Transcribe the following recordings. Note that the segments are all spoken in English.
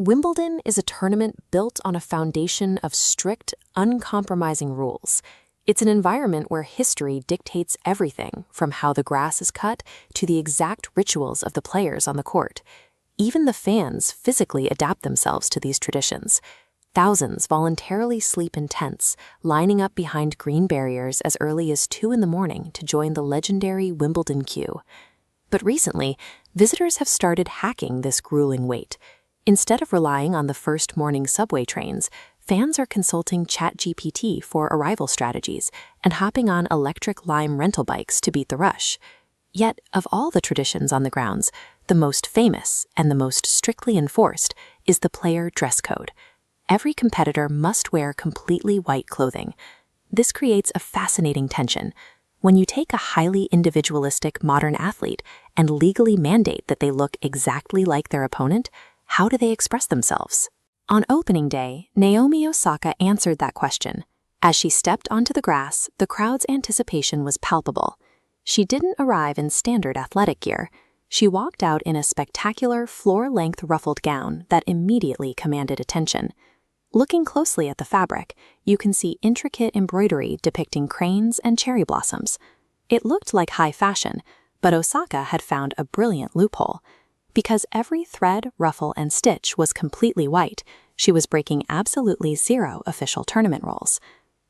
Wimbledon is a tournament built on a foundation of strict, uncompromising rules. It's an environment where history dictates everything from how the grass is cut to the exact rituals of the players on the court. Even the fans physically adapt themselves to these traditions. Thousands voluntarily sleep in tents, lining up behind green barriers as early as 2 in the morning to join the legendary Wimbledon queue. But recently, visitors have started hacking this grueling wait. Instead of relying on the first morning subway trains, fans are consulting ChatGPT for arrival strategies and hopping on electric Lime rental bikes to beat the rush. Yet, of all the traditions on the grounds, the most famous and the most strictly enforced is the player dress code. Every competitor must wear completely white clothing. This creates a fascinating tension. When you take a highly individualistic modern athlete and legally mandate that they look exactly like their opponent, how do they express themselves? On opening day, Naomi Osaka answered that question. As she stepped onto the grass, the crowd's anticipation was palpable. She didn't arrive in standard athletic gear. She walked out in a spectacular floor-length ruffled gown that immediately commanded attention. Looking closely at the fabric, you can see intricate embroidery depicting cranes and cherry blossoms. It looked like high fashion, but Osaka had found a brilliant loophole. Because every thread, ruffle, and stitch was completely white, she was breaking absolutely zero official tournament rules.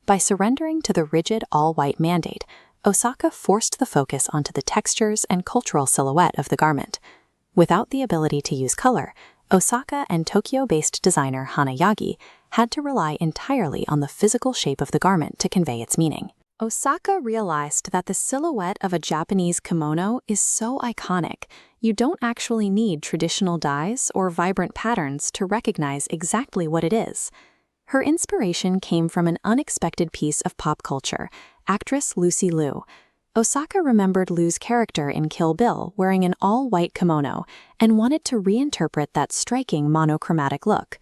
By surrendering to the rigid all-white mandate, Osaka forced the focus onto the textures and cultural silhouette of the garment. Without the ability to use color, Osaka and Tokyo-based designer Hana Yagi had to rely entirely on the physical shape of the garment to convey its meaning. Osaka realized that the silhouette of a Japanese kimono is so iconic, you don't actually need traditional dyes or vibrant patterns to recognize exactly what it is. Her inspiration came from an unexpected piece of pop culture, actress Lucy Liu. Osaka remembered Liu's character in Kill Bill wearing an all-white kimono and wanted to reinterpret that striking monochromatic look.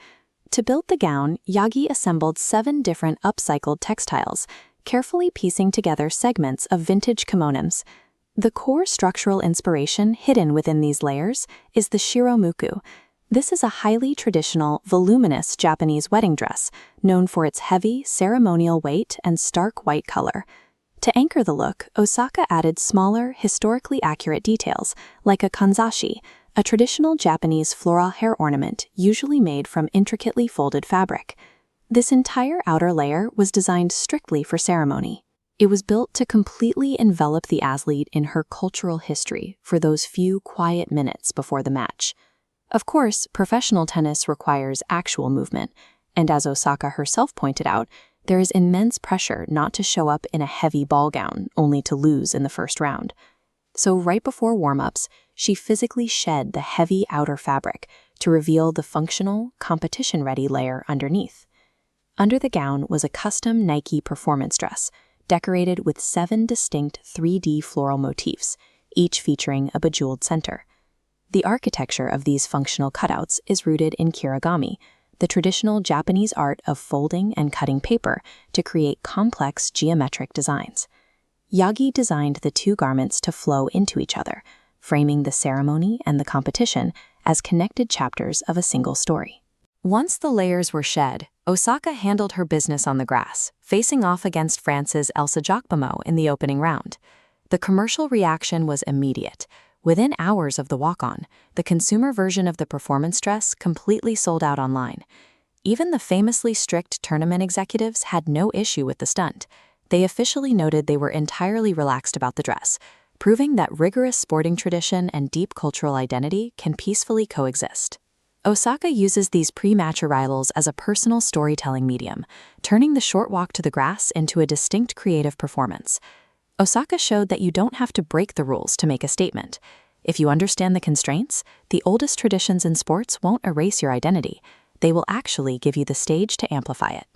To build the gown, Yagi assembled 7 different upcycled textiles, carefully piecing together segments of vintage kimonos. The core structural inspiration hidden within these layers is the shiromuku. This is a highly traditional, voluminous Japanese wedding dress, known for its heavy, ceremonial weight and stark white color. To anchor the look, Osaka added smaller, historically accurate details, like a kanzashi, a traditional Japanese floral hair ornament usually made from intricately folded fabric. This entire outer layer was designed strictly for ceremony. It was built to completely envelop the athlete in her cultural history for those few quiet minutes before the match. Of course, professional tennis requires actual movement, and as Osaka herself pointed out, there is immense pressure not to show up in a heavy ball gown only to lose in the first round. So right before warm-ups, she physically shed the heavy outer fabric to reveal the functional, competition-ready layer underneath. Under the gown was a custom Nike performance dress, decorated with 7 distinct 3D floral motifs, each featuring a bejeweled center. The architecture of these functional cutouts is rooted in kirigami, the traditional Japanese art of folding and cutting paper to create complex geometric designs. Yagi designed the 2 garments to flow into each other, framing the ceremony and the competition as connected chapters of a single story. Once the layers were shed, Osaka handled her business on the grass, facing off against France's Elsa Jacquemeau in the opening round. The commercial reaction was immediate. Within hours of the walk-on, the consumer version of the performance dress completely sold out online. Even the famously strict tournament executives had no issue with the stunt. They officially noted they were entirely relaxed about the dress, proving that rigorous sporting tradition and deep cultural identity can peacefully coexist. Osaka uses these pre-match arrivals as a personal storytelling medium, turning the short walk to the grass into a distinct creative performance. Osaka showed that you don't have to break the rules to make a statement. If you understand the constraints, the oldest traditions in sports won't erase your identity. They will actually give you the stage to amplify it.